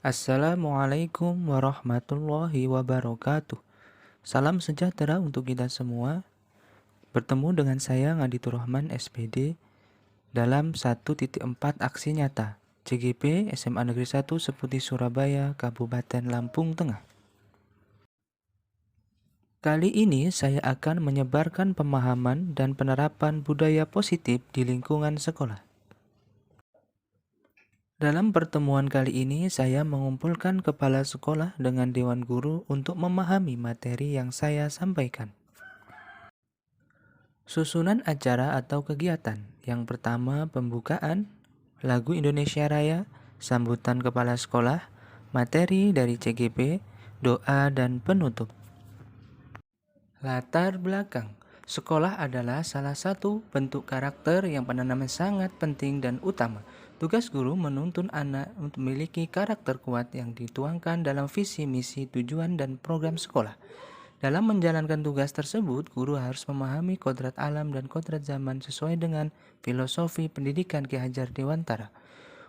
Assalamualaikum warahmatullahi wabarakatuh. Salam sejahtera untuk kita semua. Bertemu dengan saya Ngaditur Rahman SPD dalam 1.4 aksi nyata CGP SMA Negeri 1 Seputi Surabaya, Kabupaten Lampung Tengah. Kali ini saya akan menyebarkan pemahaman dan penerapan budaya positif di lingkungan sekolah. Dalam pertemuan kali ini, saya mengumpulkan kepala sekolah dengan dewan guru untuk memahami materi yang saya sampaikan. Susunan acara atau kegiatan. Yang pertama, pembukaan, lagu Indonesia Raya, sambutan kepala sekolah, materi dari CGP, doa, dan penutup. Latar belakang. Sekolah adalah salah satu bentuk karakter yang penanaman sangat penting dan utama. Tugas guru menuntun anak untuk memiliki karakter kuat yang dituangkan dalam visi, misi, tujuan, dan program sekolah. Dalam menjalankan tugas tersebut, guru harus memahami kodrat alam dan kodrat zaman sesuai dengan filosofi pendidikan Ki Hajar Dewantara.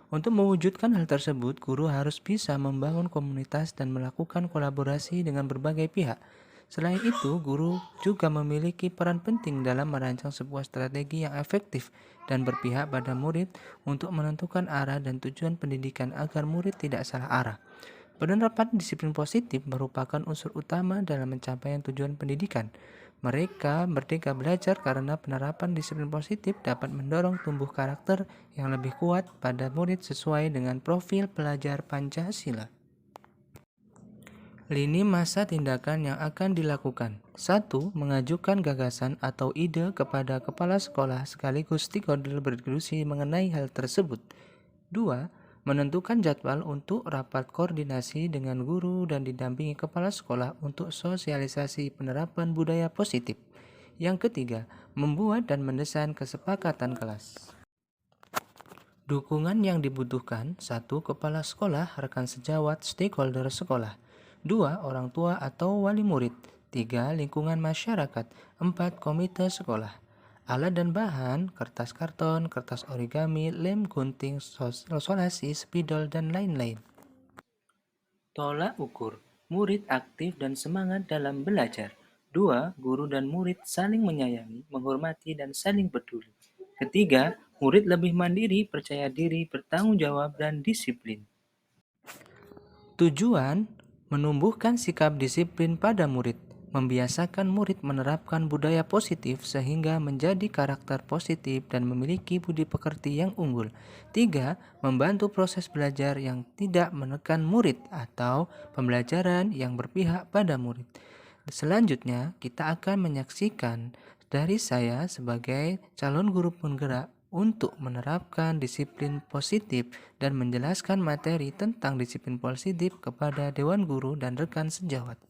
Untuk mewujudkan hal tersebut, guru harus bisa membangun komunitas dan melakukan kolaborasi dengan berbagai pihak. Selain itu, guru juga memiliki peran penting dalam merancang sebuah strategi yang efektif dan berpihak pada murid untuk menentukan arah dan tujuan pendidikan agar murid tidak salah arah. Penerapan disiplin positif merupakan unsur utama dalam pencapaian tujuan pendidikan. Mereka merdeka belajar karena penerapan disiplin positif dapat mendorong tumbuh karakter yang lebih kuat pada murid sesuai dengan profil pelajar Pancasila. Lini masa tindakan yang akan dilakukan. 1. Mengajukan gagasan atau ide kepada kepala sekolah sekaligus stakeholder berdiskusi mengenai hal tersebut. 2. Menentukan jadwal untuk rapat koordinasi dengan guru dan didampingi kepala sekolah untuk sosialisasi penerapan budaya positif. Yang ketiga, membuat dan mendesain kesepakatan kelas. Dukungan yang dibutuhkan. 1. Kepala sekolah, rekan sejawat, stakeholder sekolah. 2. Orang tua atau wali murid. 3. Lingkungan masyarakat. 4. Komite sekolah. Alat dan bahan, kertas karton, kertas origami, lem gunting, solasi, spidol, dan lain-lain. Tolak ukur. Murid aktif dan semangat dalam belajar. 2. Guru dan murid saling menyayangi, menghormati, dan saling peduli. Ketiga, murid lebih mandiri, percaya diri, bertanggung jawab, dan disiplin. Tujuan, menumbuhkan sikap disiplin pada murid, membiasakan murid menerapkan budaya positif sehingga menjadi karakter positif dan memiliki budi pekerti yang unggul. 3. Membantu proses belajar yang tidak menekan murid atau pembelajaran yang berpihak pada murid. Selanjutnya, kita akan menyaksikan dari saya sebagai calon guru penggerak untuk menerapkan disiplin positif dan menjelaskan materi tentang disiplin positif kepada Dewan Guru dan rekan sejawat.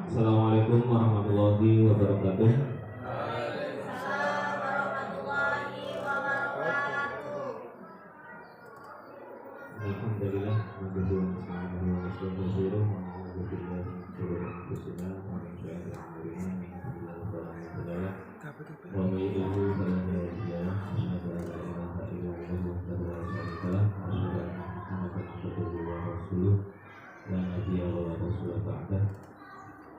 Assalamualaikum warahmatullahi wabarakatuh. Alhamdulillah,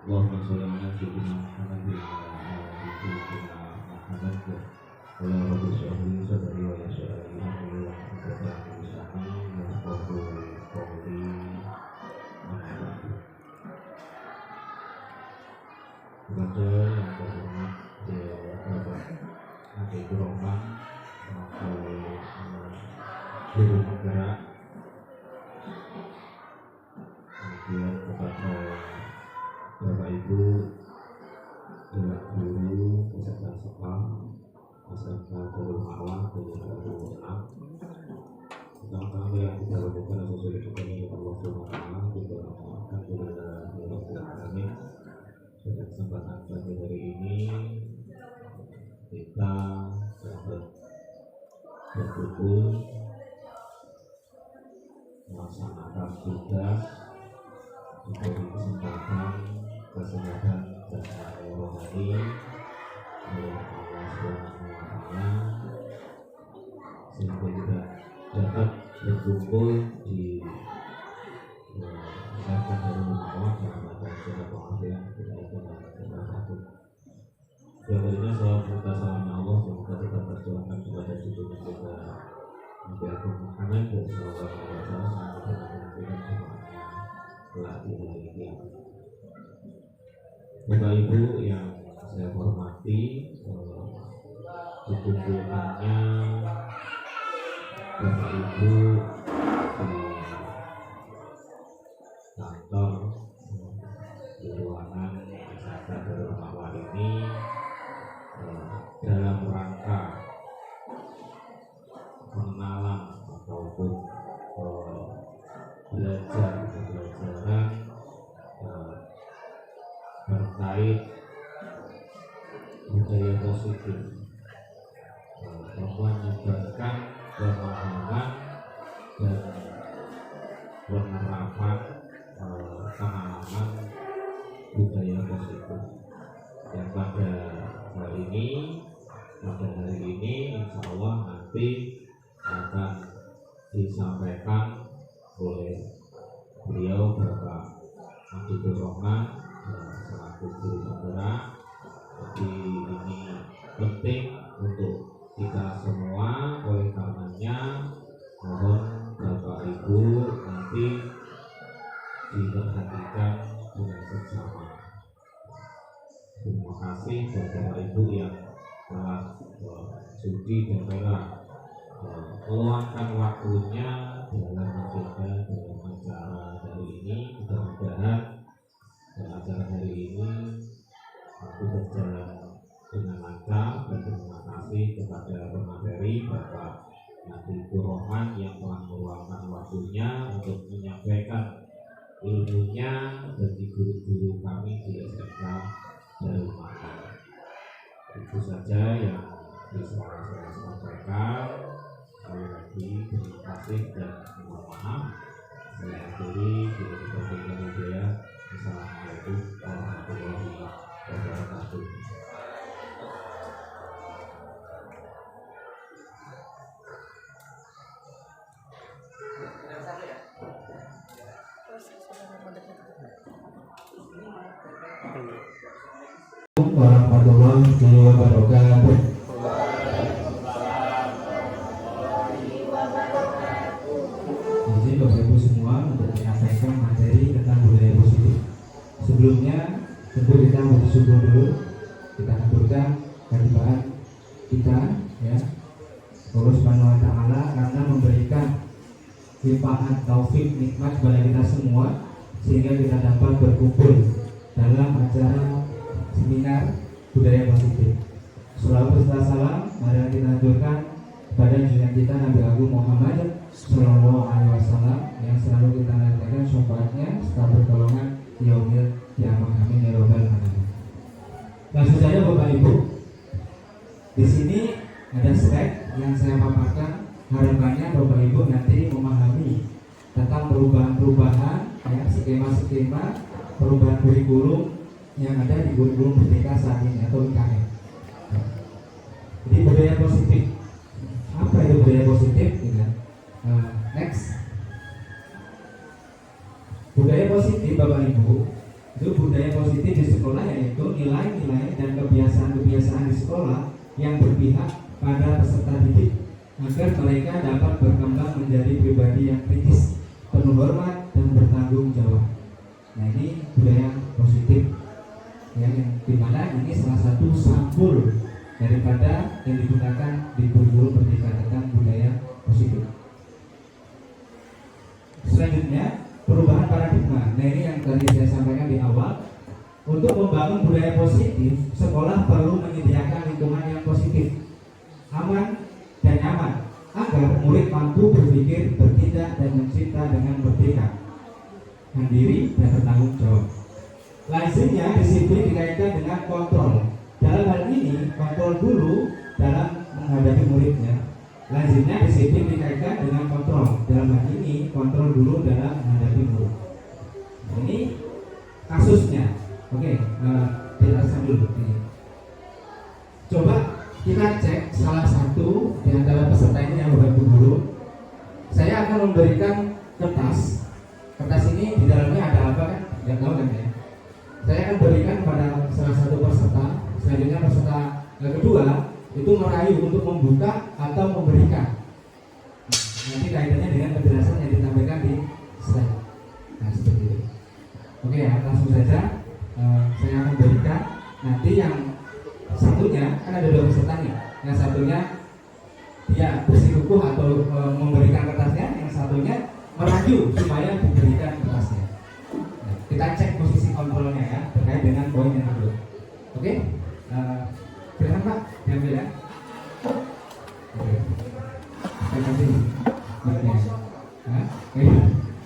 Allahumma sholli ala sayyidina Muhammadin wa ala ali sayyidina Muhammad wa la rabbi sholli sadri wa yassir li amri wa hlul 'uqdatam min lisani yafqahu qawli. Kepada yang terhormat Bapak Ngaditur Rahman guru penggerak, kemudian kepada Bapak Ibu Dewan Guru beserta sekolah beserta Darul Malam dan Darul Enam, pertama-tama yang kita lakukan sesuai dengan Allah SWT, kita mengucapkan kepada Rabbul Alamin. Pada kesempatan pagi hari ini kita dapat berkumpul melaksanakan tugas diberi kesempatan kesehatan dan rohani oleh Allah SWT berkumpul di Serkan Darul Ma'wah dalam acara surat pengafiran kita ikutan salah satu. Yang lainnya salam serta salamnya Allah semoga tetap tercurahkan kepada junjungan kita Nabi Agung Muhammad dan sallallahu alaihi wasallam sampai dengan menantikan syafaatnya kelak di hari kiamat. Bapak Ibu yang saya hormati, dikumpulkannya Bapak Ibu di kantor di ruangan Serkan Darul Ma'wah ini dalam rangka pengenalan ataupun pembelajaran terkait budaya positif, menyebarkan pemahaman dan penerapan pengalaman budaya positif yang pada hari ini insya Allah nanti akan disampaikan oleh beliau Bapak Majidur Rahman selaku guru penggerak. Jadi ini penting untuk kita semua, oleh karenanya mohon Bapak Ibu nanti diperhatikan dengan seksama. Terima kasih buat Bapak Ibu yang telah sudi dan rela meluangkan waktunya dalam agenda dalam acara hari ini. Mudah-mudahan acara hari ini nanti berjalan dengan lancar, dan terima kasih kepada pemateri Bapak Majidur Rahman yang telah meluangkan waktunya untuk menyampaikan ilmunya bagi guru-guru kami di SMK Darul Ma'wah. Itu saja yang bisa saya sampaikan. Sekali lagi terima kasih dan mohon maaf. Saya akhiri dengan Assalamualaikum warahmatullahi wabarakatuh. Warahmatullahi wabarakatuh. Jadi Bapak Ibu semua untuk menyampaikan materi tentang budaya positif. Sebelumnya tentu kita bersyukur dulu, kita aturkan kehadiran kita ya Allah Subhanahu wa taala karena memberikan limpahan taufik nikmat kepada kita semua sehingga kita dapat berkumpul dalam acara seminar budaya positif. Shalawat serta salam mari kita aturkan kepada junjungan kita Nabi Agung Muhammad Sallallahu Alaihi Wasallam yang selalu kita nantikan syafaatnya serta pertolongan yaumil kiamat. Amin ya rabbal alamin. Langsung saja Bapak Ibu, di sini ada slide yang saya paparkan. Harapannya Bapak Ibu nanti memahami tentang perubahan-perubahan ya, skema-skema perubahan kurikulum yang ada di kurikulum Merdeka saat ini atau IKN. Jadi budaya positif. Apa itu budaya positif? Next. Budaya positif Bapak Ibu, itu budaya positif di sekolah yaitu nilai-nilai dan kebiasaan-kebiasaan di sekolah yang berpihak pada peserta didik agar mereka dapat berkembang menjadi pribadi yang kritis, penuh hormat dan bertanggung jawab. Nah ini budaya positif yang dimana ini salah satu sampul daripada yang digunakan di kurikulum Merdeka tentang budaya positif. Selanjutnya perubahan paradigma. Nah ini yang tadi saya sampaikan di awal. Untuk membangun budaya positif, sekolah perlu menyediakan lingkungan yang positif, aman dan nyaman agar murid mampu berpikir, bertindak dan mencipta dengan merdeka, mandiri dan bertanggung jawab. Lazimnya disiplin dikaitkan dengan kontrol. Dalam hal ini kontrol dulu dalam menghadapi muridnya. Lazimnya disiplin dikaitkan dengan kontrol. Dalam hal ini kontrol dulu dalam menghadapi murid. Ini kasusnya. Oke, kita sambil ini. Coba kita cek salah satu di antara peserta ini yang Bapak Ibu guru. Saya akan memberikan kertas. Kertas ini di dalamnya ada apa kan? Tidak tahu kan ya. Saya akan berikan pada salah satu peserta. Selanjutnya peserta yang kedua itu merayu untuk membuka atau memberikan. Nanti kaitannya dengan penjelasan yang ditampilkan di slide. Nah seperti itu. Oke ya, langsung saja saya akan berikan. Nanti yang satunya kan ada dua peserta nih. Yang satunya dia bersikukuh atau memberikan kertasnya, yang satunya merayu supaya diberikan kertasnya. Nah, kita cek posisi kontrolnya ya terkait dengan poin yang kedua. Oke, silakan Pak, diambil ya. Oke. Terima kasih.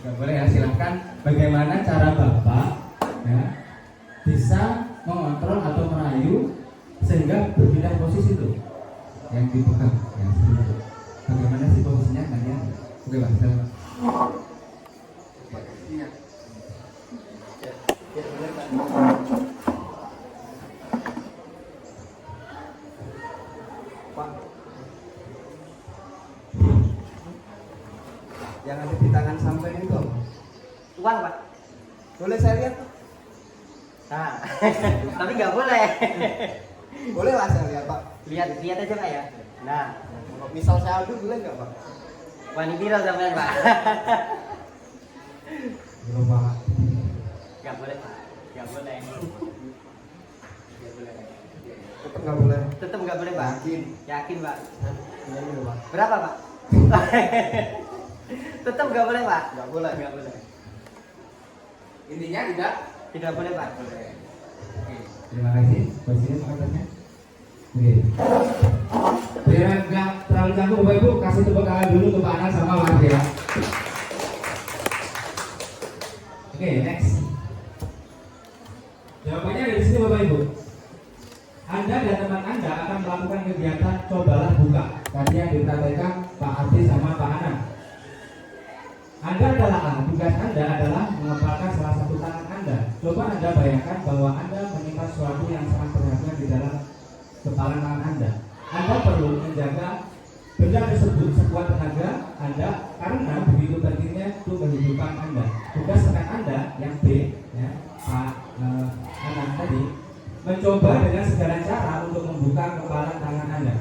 Nggak boleh ya, silahkan. Bagaimana cara Bapak ya, bisa mengontrol atau merayu sehingga berpindah posisi itu yang dipegang ya, seperti itu. Bagaimana sih posisinya kalian? Oke Pak, silakan. Pak, yang ada di tangan sampai itu Uang Pak. boleh saya lihat? Nah, tapi nggak boleh. Boleh lah saya lihat Pak. Lihat aja Pak ya. Nah, Misal saya adu boleh nggak Pak? wani viral sampean Pak. Belum Pak. Nggak boleh Pak. Nggak boleh. Tetap nggak boleh. Tetap nggak boleh Pak. Yakin? Yakin Pak. Iya iya Pak. Berapa Pak? Tetap nggak boleh Pak. Nggak boleh. Nggak boleh. Intinya Tidak boleh Pak. Terima kasih. Posisinya Pak kertasnya. Oke. Biar nggak terlalu canggung Bapak Ibu, kasih tepuk tangan dulu untuk Pak Anas sama Mas ya. Oke, next. Jawabannya dari sini Bapak Ibu. Anda dan teman Anda akan melakukan kegiatan cobalah buka. Tadi yang dipraktekkan Pak Arti sama Pak Anas. Anda adalah A, tugas Anda adalah mengepalkan salah satu tangan Anda. Coba Anda bayangkan bahwa Anda menyimpan sesuatu yang sangat berharga di dalam kepala tangan Anda. Anda perlu menjaga benda tersebut sekuat tenaga Anda karena begitu pentingnya untuk kehidupan Anda. Tugas rekan Anda yang B, ya, Pak Anak tadi, mencoba dengan segala cara untuk membuka kepala tangan Anda.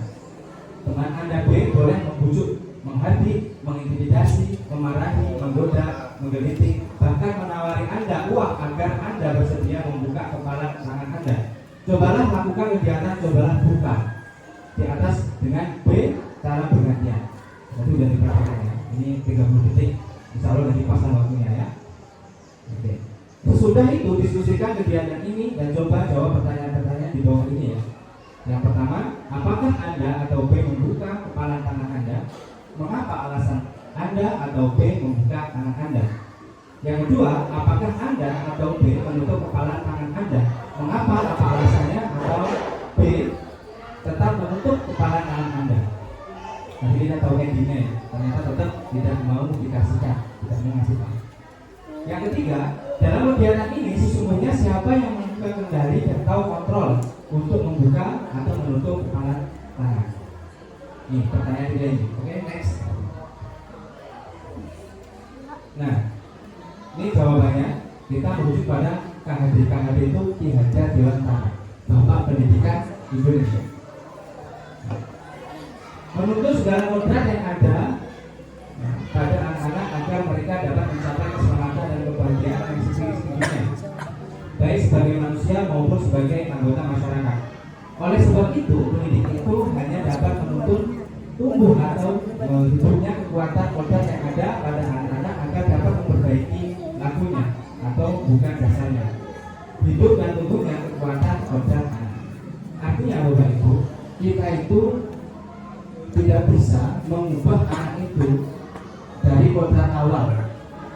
Teman Anda B boleh membujuk, menghardik, mengintimidasi, memarahi, menggoda, menggelitik, bahkan menawari Anda uang agar Anda bersedia membuka kepala tangan Anda. Cobalah lakukan kegiatan, cobalah buka di atas dengan B cara bergantian. Jadi sudah dipraktikkan ya. Ini 30 detik. Insya Allah nanti pasang waktunya ya. Oke. Sesudah itu diskusikan kegiatan ini dan coba jawab pertanyaan-pertanyaan di bawah ini ya. Yang pertama, apakah Anda atau B membuka kepala tangan Anda? Mengapa alasan Anda atau B membuka tangan Anda? Yang kedua, apakah Anda atau B menutup kepala tangan Anda? Mengapa? Apa alasannya? Atau B tetap menutup kepala tangan Anda? Nanti kita tahu endingnya ya. Ternyata tetap tidak mau dikasihkan, tidak mau ngasih tahu. Yang ketiga, dalam kegiatan ini sesungguhnya siapa yang memiliki kendali atau kontrol untuk membuka atau menutup kepala tangan? Nih pertanyaan dia ini. Oke, next. Nah, ini jawabannya kita merujuk pada KHD itu Ki Hajar Dewantara, Bapak Pendidikan Indonesia. Menuntut segala kodrat yang ada pada anak-anak agar mereka dapat mencapai keselamatan dan kebahagiaan yang sesungguhnya, baik sebagai manusia maupun sebagai anggota masyarakat. Oleh sebab itu, pendidik itu hanya dapat menuntun tumbuh atau hidupnya kekuatan kodrat yang ada pada anak-anak agar dapat memperbaiki lakunya atau bukan dasarnya. Hidup dan tumbuhnya kekuatan kodrat anak. Artinya Bapak Ibu, kita itu tidak bisa mengubah anak itu dari kodrat awal,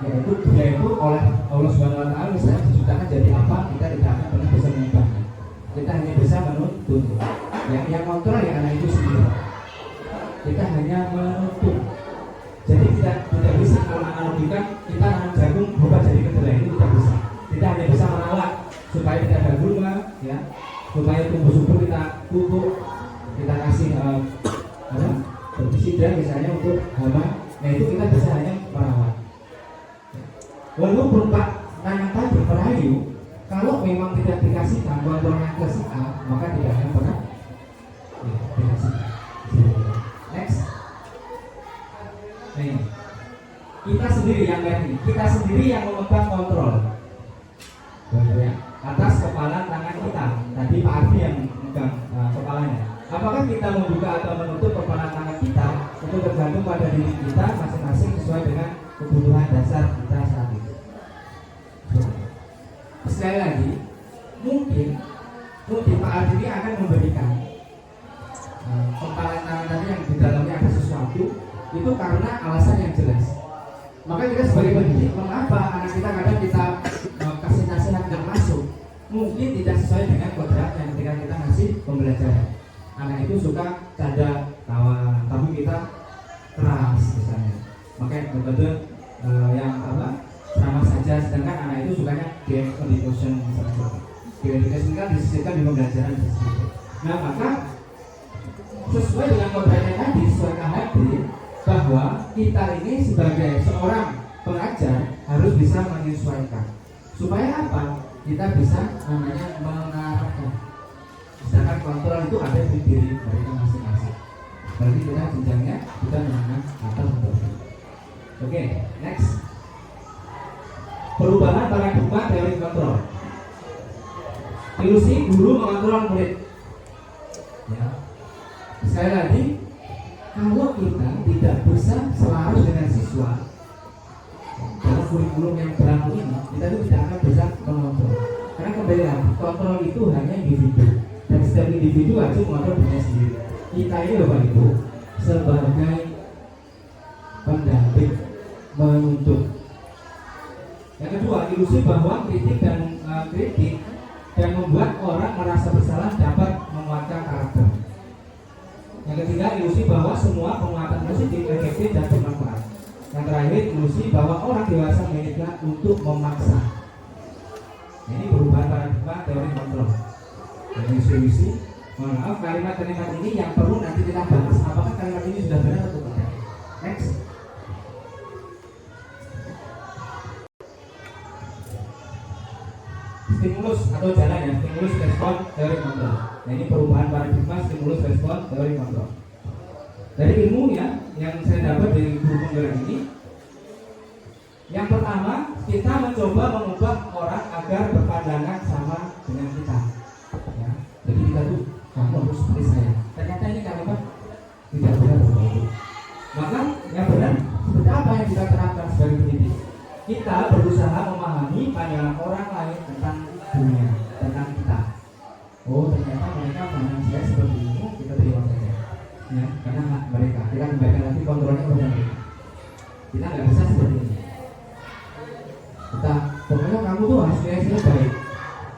yaitu dia itu oleh Allah Subhanahu Wa Taala misalnya diciptakan jadi apa, kita tidak akan pernah bisa mengubahnya. Kita hanya bisa menuntun. Yang kontrol ya anak itu sendiri. Kita hanya menuntun. Jadi tidak bisa kalau analogikan kita nanam jagung berubah jadi kedelai, itu tidak bisa. Kita hanya bisa merawat supaya tidak ada gulma, ya, supaya tumbuh subur kita pupuk, kita kasih pestisida misalnya untuk hama Nah itu kita bisa hanya merawat. Walaupun Pak Nanang tadi merayu, kalau memang tidak dikasihkan kontrolnya ke si A, maka tidak akan pernah dikasih. Next. Nah, ini. Kita sendiri yang ini, kita sendiri yang memegang kontrol atas kepala tangan kita. Tadi Pak Arfi yang memegang kepalanya. Apakah kita membuka atau menutup kepala tangan kita itu tergantung pada diri kita masing-masing sesuai dengan kebutuhan dasar kita saat itu. Sekali lagi, mungkin Pak Arfi ini akan memberikan kepala tangan tadi yang di dalamnya ada sesuatu itu karena alasan yang jelas. Maka kita sebagai pendidik, mengapa anak kita kadang kita kasih nasihat yang masuk mungkin tidak sesuai dengan kodrat yang ketika kita ngasih pembelajaran. Anak itu suka canda tawa, tapi kita keras misalnya. Makanya metode yang ceramah saja, sedangkan anak itu sukanya game education misalnya. Game education kan disisipkan di pembelajaran tersebut. Nah maka sesuai dengan kodratnya tadi, sesuai KHD, bahwa kita ini sebagai seorang pengajar harus bisa menyesuaikan. Supaya apa? Kita bisa namanya mengarahkan. Sedangkan kontrol itu ada di diri mereka masing-masing. Berarti kita jenjangnya kita menengah atas untuk. Oke, next. Perubahan paradigma teori kontrol. Ilusi guru mengontrol murid. Ya. Sekali lagi, kalau kita tidak bisa selaras dengan siswa dalam kurikulum yang berlaku ini, kita itu tidak akan bisa mengontrol. Karena kembali lagi, kontrol itu hanya individu, dan setiap individu wajib mengontrol dirinya sendiri. Kita ini Bapak Ibu sebagai pendamping menuntut. Yang kedua, ilusi bahwa kritik dan membuat orang merasa bersalah dapat menguatkan karakter. Yang ketiga, ilusi bahwa semua penguatan positif efektif dan bermanfaat. Yang terakhir, ilusi bahwa orang dewasa miliknya untuk memaksa. Ini perubahan paradigma teori kontrol. Jadi ilusi, mohon maaf, kalimat-kalimat ini yang perlu nanti kita bahas. Apakah kalimat ini sudah benar atau tidak? Next. Stimulus atau jalan ya, stimulus respon teori kontrol. Nah ini perubahan paradigma stimulus respon teori kontrol. Dari ilmu ya yang saya dapat dari guru penggerak ini, yang pertama kita mencoba mengubah orang agar berpandangan sama dengan kita. Ya, jadi kita tuh kamu harus seperti saya. Ternyata ini kalimat tidak benar begitu. Maka yang benar seperti apa yang kita terapkan sebagai pendidik? Kita berusaha memahami pandangan orang lain tentang dunia, tentang kita. Oh ternyata mereka pandang saya seperti ini, kita terima saja. Ya, karena hak mereka. Kita kembalikan lagi kontrolnya kepada mereka. Kita nggak bisa seperti ini. Kita, pokoknya kamu tuh harus nilai baik.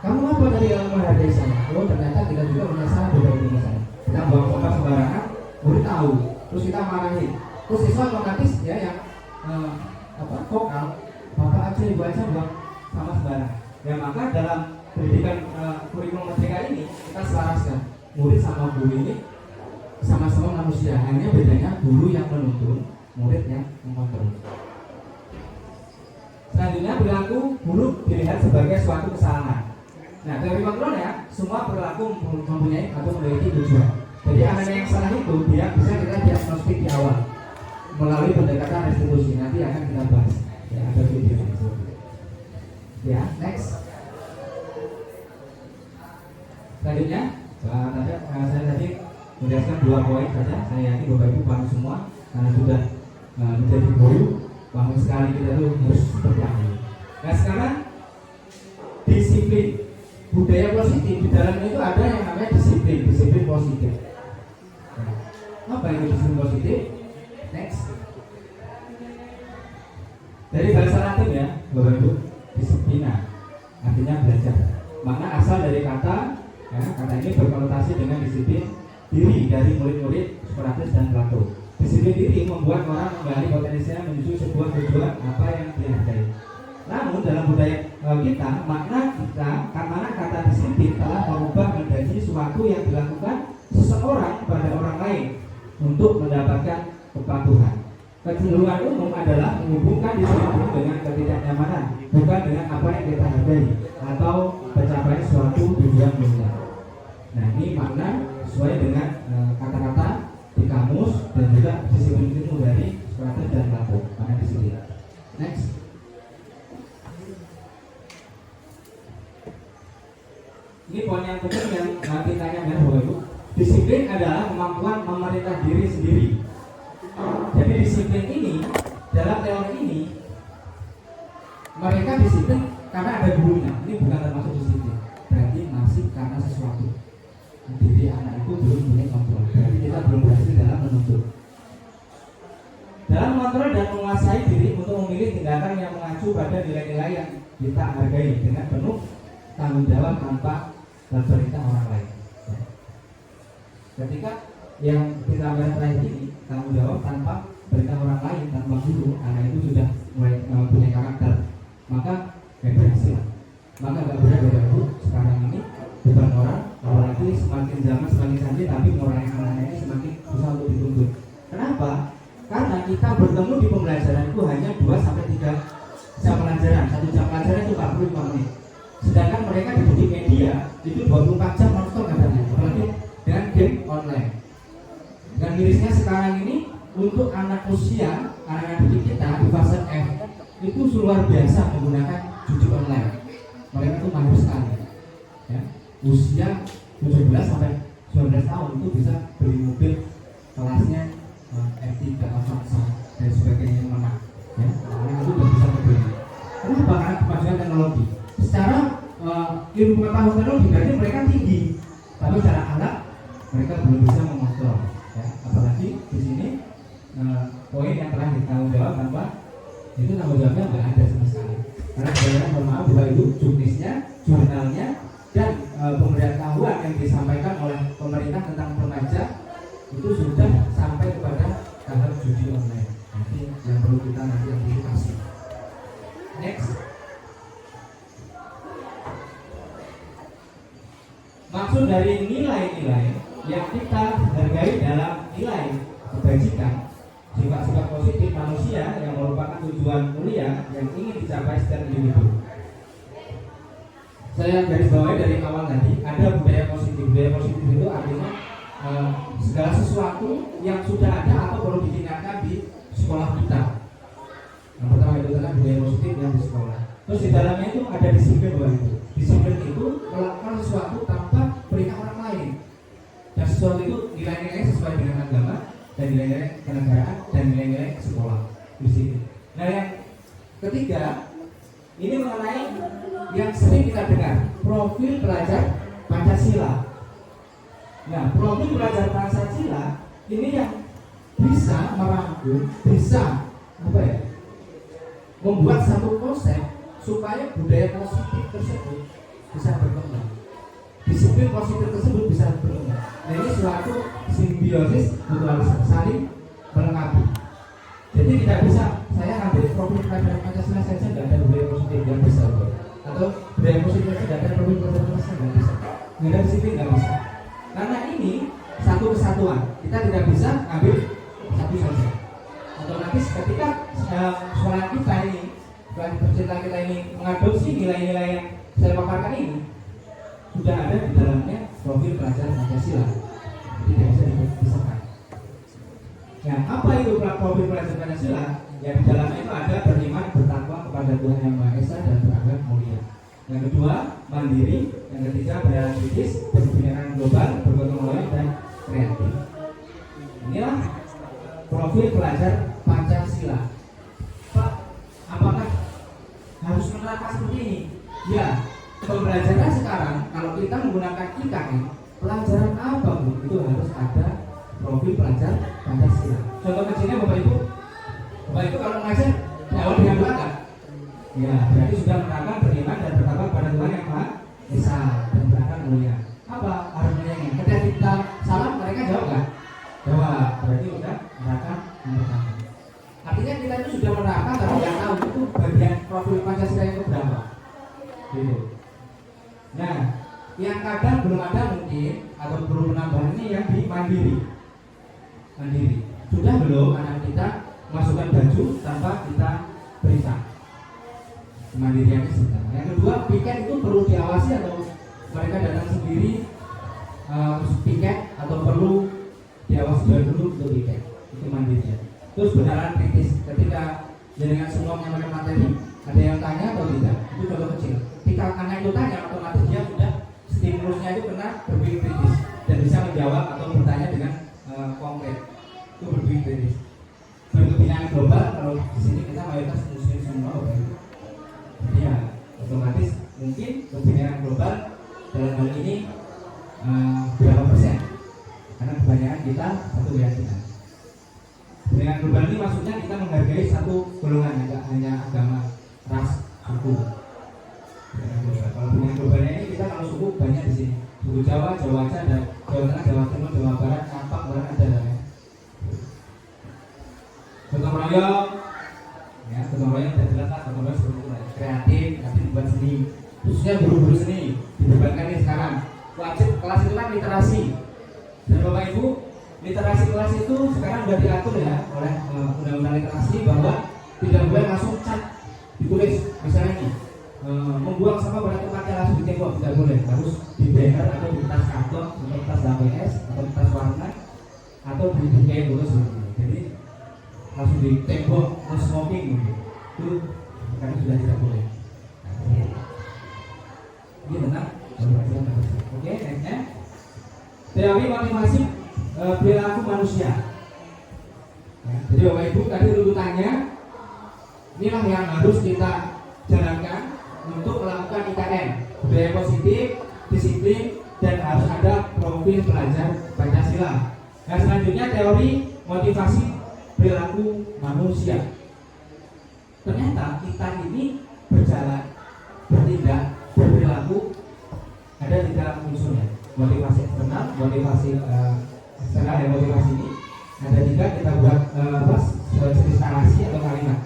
Kamu apa tadi yang menghargai saya? Oh ternyata kita juga punya salah berbeda dengan saya. Kita bawa kompas sembarangan, murid tahu. Terus kita marahin. Terus siswa otomatis ya yang vokal. Bapak aja ibu aja buang sama sembarang. Ya maka dalam pendidikan kurikulum merdeka ini kita selaraskan murid sama guru ini sama-sama manusia, hanya bedanya guru yang menuntun, murid yang mengontrol. Selanjutnya perilaku buruk dilihat sebagai suatu kesalahan. Nah teori kontrol ya, semua perilaku mempunyai atau memiliki tujuan. Jadi anak yang salah itu dia bisa kita diagnostik di awal melalui pendekatan restitusi. Nanti akan kita bahas. Ya, ada video itu. Ya, next. Selanjutnya, saya tadi menjelaskan 2 poin saja. Saya yakin Bapak Ibu paham semua karena sudah menjadi guru. Paham sekali kita tuh harus seperti apa. Nah sekarang disiplin budaya positif di dalamnya itu ada yang namanya disiplin positif. Nah, apa itu disiplin positif? Next. Dari bahasa Latin ya, Bapak Ibu, disiplina artinya belajar. Makna asal dari kata ini berkonotasi dengan disiplin diri dari murid-murid Socrates dan Plato. Disiplin diri membuat orang menggali potensinya menuju sebuah tujuan apa yang dihargai. Namun dalam budaya kita, makna kata disiplin telah mengubah menjadi sesuatu yang dilakukan seseorang pada orang lain untuk mendapatkan kepatuhan. Kecenderungan umum adalah menghubungkan disiplin dengan ketidaknyamanan, bukan dengan apa yang kita hargai atau pencapaian suatu tujuan mulia. Nah, ini makna sesuai dengan kata-kata di kamus dan juga disiplin itu dari Socrates dan Plato. Makna disiplin. Next. Ini poin yang penting yang nanti tanya dengan Bapak Ibu. Disiplin adalah kemampuan memerintah diri sendiri. Jadi disiplin ini, dalam teori ini, mereka disiplin karena ada gurunya. Ini bukan termasuk disiplin. Berarti masih karena sesuatu. Diri anak itu belum punya kontrol. Berarti kita belum berhasil dalam menuntut. Dalam mengontrol dan menguasai diri untuk memilih tindakan yang mengacu pada nilai-nilai yang kita hargai dengan penuh tanggung jawab tanpa perintah orang lain. Ketika yang kita bahas terakhir ini tanggung jawab tanpa perintah orang lain, tanpa guru, anak itu sudah mulai punya karakter, maka berhasil. Maka nggak benar Bapak Ibu sekarang ini beban orang, apalagi semakin zaman semakin canggih, tapi moralnya anak-anak ini semakin susah untuk dituntut. Kenapa? Karena kita bertemu di pembelajaran itu hanya 2-3 jam pelajaran. 1 jam pelajaran itu 45 menit. Sedangkan mereka dididik media itu 24 jam nonton katanya, apalagi dengan game online. Dan mirisnya sekarang ini untuk anak usia, anak-anak didik kita di fase F itu luar biasa menggunakan judi online. Mereka itu mahir sekali. Ya. Usia 17 sampai 19 tahun itu bisa beli mobil kelasnya F3, Avanza dan sebagainya yang menang. Ya, mereka itu sudah bisa membeli. Kenapa? Karena kemajuan teknologi. Secara ilmu pengetahuan teknologi berarti mereka tinggi, tapi secara anak mereka belum bisa mengontrol. Ya, apalagi di sini poin yang terakhir tanggung jawab tanpa itu tanggung jawabnya nggak ada sama sekali. Karena sebenarnya mohon maaf Bapak Ibu, juknisnya, jurnalnya dan pemberitahuan yang disampaikan oleh pemerintah tentang remaja itu sudah sampai kepada tahap judi online. Nanti yang perlu kita nanti antisipasi. Next. Maksud dari nilai-nilai yang kita hargai dalam nilai kebajikan, sifat-sifat positif manusia yang merupakan tujuan mulia yang ingin dicapai setiap individu. Saya garis bawahi dari awal tadi, ada budaya positif. Budaya positif itu artinya segala sesuatu yang sudah ada atau perlu ditingkatkan di sekolah kita. Yang pertama itu adalah budaya positif yang di sekolah. Terus di dalamnya itu ada disiplin Bapak Ibu. Disiplin itu melakukan sesuatu tanpa perintah orang lain. Dan sesuatu itu nilai-nilai sesuai dengan agama dan nilai-nilai kenegaraan dan nilai-nilai sekolah. Disiplin. Nah yang ketiga ini mengenai yang sering kita dengar, profil pelajar Pancasila. Nah, profil pelajar Pancasila ini yang bisa merangkum, bisa membuat satu konsep supaya budaya positif tersebut bisa berkembang. Disiplin positif tersebut bisa berkembang. Nah, ini suatu simbiosis mutualisme, saling melengkapi. Jadi tidak bisa saya ambil profil pelajar Pancasila saja tidak ada budaya positif yang bisa, atau budaya positif saja tidak ada profil pelajar Pancasila tidak bisa. Nggak ada disiplin nggak bisa. Karena ini satu kesatuan, kita tidak bisa ambil satu saja. Otomatis ketika sekolah kita ini, percintaan kita ini mengadopsi nilai-nilai yang saya paparkan ini, sudah ada di dalamnya profil pelajar Pancasila, tidak bisa dipisahkan. Nah, apa itu profil pelajar Pancasila? Ya, di dalamnya itu ada beriman, bertakwa kepada Tuhan Yang Maha Esa dan berakhlak mulia. Yang kedua, mandiri. Yang ketiga, berjalan kritis, berpikiran global, bergotong royong dan kreatif. Inilah profil pelajar Pancasila. Pak, apakah harus menerapkan seperti ini? Ya, pembelajaran sekarang kalau kita menggunakan IKN, pelajaran apa Bu? Itu harus ada profil pelajar Pancasila. Contoh kecilnya Bapak Ibu kalau mengajar awal dengan doa kan? Ya, berarti sudah menerapkan beriman dan bertakwa pada Tuhan Yang Maha Esa dan berakhlak mulia. Apa artinya? Ketika kita salam mereka jawab kan? Jawab, berarti sudah menerapkan yang pertama. Artinya kita itu sudah menerapkan, tapi yang tahu itu bagian profil Pancasila yang keberapa. Gitu. Nah, yang kadang belum ada mungkin atau perlu penambahan ini yang di mandiri. Sudah belum anak kita masukkan baju tanpa kita perintah. Kemandiriannya sebentar. Yang kedua, piket itu perlu diawasi atau mereka datang sendiri piket atau perlu diawasi dulu untuk piket. Itu mandirian. Terus benaran kritis ketika dengan semua menyampaikan materi, ada yang tanya atau tidak? Itu contoh kecil. Ketika anak itu tanya, otomatis dia sudah stimulusnya itu kena berpikir kritis dan bisa menjawab atau bertanya dengan konkret. Itu berpikir kritis. Berkepentingan global, kalau di sini kita mayoritas muslim semua, jadi ya otomatis mungkin kepentingan global dalam hal ini berapa persen? Karena kebanyakan kita satu keyakinan. Kepentingan global ini maksudnya kita menghargai satu golongan, tidak hanya agama, ras, suku. Kalau kepentingan globalnya ini kita kalau suku banyak di sini. Suku Jawa, Jawa Aceh, ada Jawa Tengah, Jawa Timur, Jawa Barat, Napak, Barat ada. Gotong royong, ya gotong royong tidak jelas lah, gotong royong seperti itu, kreatif, nanti dibuat seni, khususnya guru-guru seni dibebankan ini sekarang. Wajib kelas itu kan literasi, dan bapak ibu literasi kelas itu sekarang sudah diatur ya oleh undang-undang literasi bahwa tidak boleh langsung cat ditulis misalnya ini membuang sampah pada tempatnya langsung di tembok, tidak boleh, harus di banner atau di kertas karton atau kertas HPS atau kertas warna atau di bingkai foto seperti itu. Jadi langsung di tembok no smoking itu karena sudah tidak boleh. Ini benar. Oke, nextnya teori motivasi perilaku manusia. Ya, jadi bapak ibu tadi runutannya inilah yang harus kita jalankan untuk melakukan IKN, budaya positif, disiplin, dan harus ada profil pelajar Pancasila. Nah selanjutnya teori motivasi perilaku manusia. Ternyata kita ini berjalan, bertindak, berperilaku ada 3 unsurnya. Motivasi eksternal, motivasi eksternal dan motivasi ini ada 3. Kita buat jenis narasi atau kalimat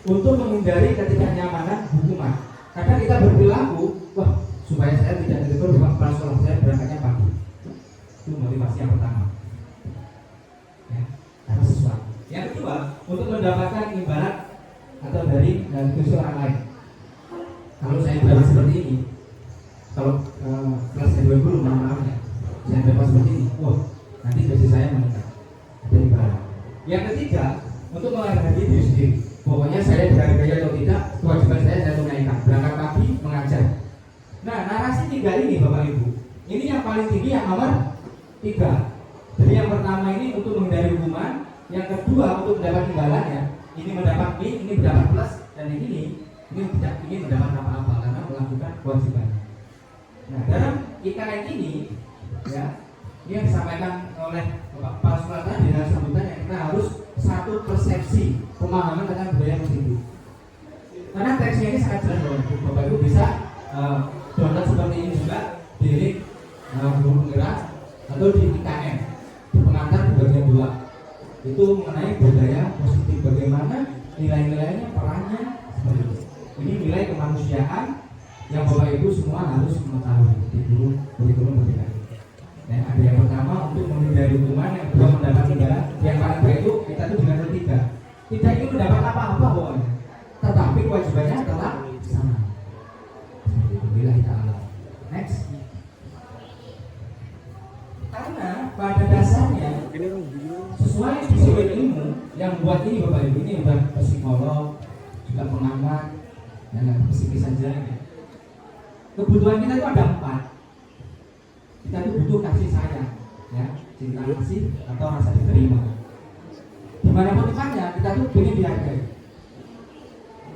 untuk menghindari ketidaknyamanan hukuman. Karena kita berperilaku, wah supaya saya tidak ditegur di kepala sekolah saya berangkatnya pagi. Itu motivasi yang pertama. Ya, karena sesuatu. Yang kedua, untuk mendapatkan imbalan atau dari kursi orang lain. Kalau saya berapa seperti ini, kalau kelas saya 20 maaf ya, saya berapa seperti ini, wah nanti gaji saya meningkat, ada imbalan. Yang ketiga, untuk menghargai diri sendiri. Pokoknya saya dihargai atau tidak, kewajiban saya tunaikan. Berangkat pagi mengajar. Nah, narasi 3 ini Bapak Ibu, ini yang paling tinggi yang nomor 3. Jadi yang pertama ini untuk menghindari hukuman, yang kedua untuk mendapat imbalan ya. Ini mendapat B, ini mendapat plus, dan ini tidak ingin mendapat apa-apa karena melakukan kewajibannya. Nah, dalam IKN ini ya, ini yang disampaikan oleh Pak Surat tadi dalam sambutannya, kita harus satu persepsi pemahaman tentang budaya positif. Karena teksnya ini sangat jelas Bapak Ibu bisa download seperti ini juga di link Guru Penggerak atau di IKN di pengantar di bagian 2 itu mengenai budaya positif, bagaimana nilai-nilainya, perannya seperti itu. Ini nilai kemanusiaan yang Bapak Ibu semua harus mengetahui di guru kurikulum merdeka. Dan ada yang pertama untuk menghindari hukuman, yang kedua mendapat imbalan, yang paling baik itu kita itu dengan ketiga tidak ingin mendapat apa-apa pokoknya, tetapi kewajibannya telah sama. Alhamdulillah ta'ala. Next. Karena pada dasarnya sesuai disiplin ilmu yang buat ini Bapak Ibu ini udah psikolog, juga pengamat, dan psikis saja ya. Kebutuhan kita itu ada 4. Kita itu butuh kasih sayang, ya, cinta kasih atau rasa diterima. Dimanapun tempatnya kita tuh ingin dihargai.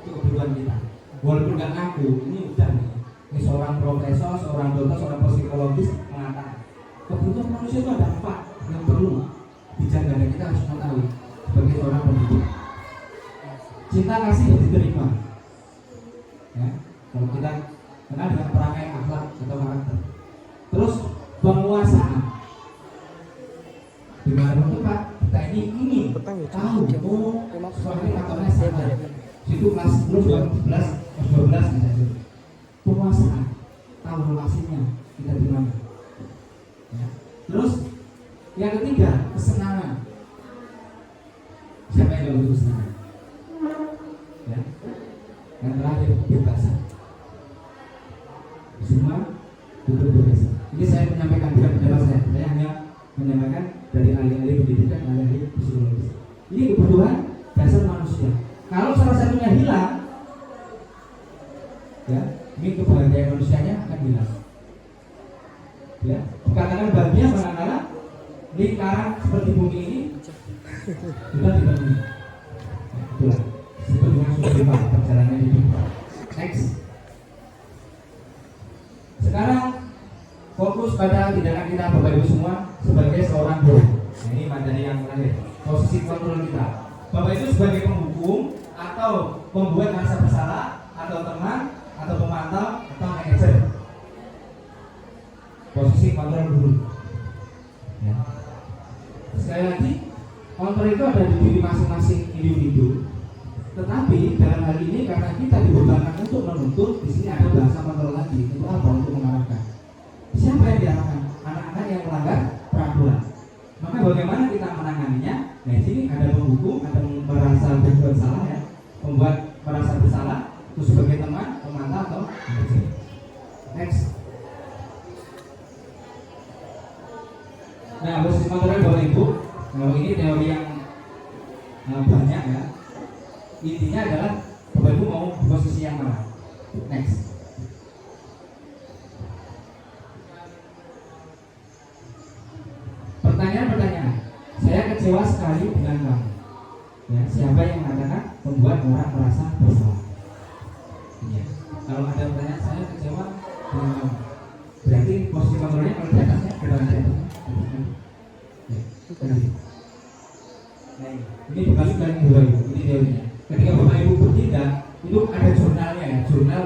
Itu kebutuhan kita. Walaupun nggak ngaku, ini udah nih. Ini seorang profesor, seorang dokter, seorang psikologis mengatakan kebutuhan manusia itu ada 4 yang perlu dijaga dan kita harus mengetahui sebagai seorang pendidik. Cinta kasih dan diterima. Ya, kalau kita kenal dengan perangai akhlak atau karakter. Terus penguasaan. Di mana tempat kita ini ingin tahu soal ini faktornya sama. Situ kelas 10, 11, kelas 12 misalnya. Penguasaan, tahu relasinya kita di mana. Ya. Terus yang ketiga kesenangan. Siapa yang untuk kesenangan. Ya. Yang terakhir kebebasan. Semua untuk berbeza. Ini saya menyampaikan bukan pendapat saya hanya menyampaikan dari ahli-ahli pendidikan, ahli-ahli psikologis. Ini kebutuhan dasar manusia. Kalau salah satunya hilang, ya, ini kebahagiaan manusianya akan hilang. Ya, dikatakan bahagia manakala lingkaran seperti bumi ini sudah dipenuhi. Itulah seperti yang sudah dibahas perjalanan hidup. Next. Sekarang fokus pada tindakan kita Bapak Ibu semua sebagai seorang guru. Nah, ini materi yang terakhir. Posisi kontrol kita. Bapak Ibu sebagai penghukum atau pembuat rasa bersalah atau teman atau pemantau atau manajer. Posisi kontrol guru. Ya. Sekali lagi, kontrol itu ada di diri masing-masing individu. Tetapi dalam hal ini karena kita dibebankan untuk menuntut, di sini ada bahasa kontrol lagi. Untuk apa? Untuk mengarahkan. Siapa yang diarahkan? Anak-anak yang melanggar peraturan. Maka bagaimana kita menanganinya? Nah, di sini ada penghukum, ada merasa bersalah ya, membuat merasa bersalah, itu sebagai teman, pemantau atau manajer. Next. Nah, posisi kontrol Bapak Ibu. Nah, ini teori yang banyak ya. Intinya adalah Bapak Ibu mau posisi yang mana? Next. Pertanyaan. Saya kecewa sekali dengan kamu. Ya, siapa yang mengatakan membuat orang merasa bersalah? Ya. Kalau ada pertanyaan, saya kecewa dengan kamu. Berarti posisi kontrolnya kalau di atasnya berarti ya. Nah, ini dibalik dari Bapak Ibu. Ini teorinya. Ketika Bapak Ibu bertindak, itu ada jurnalnya ya, jurnal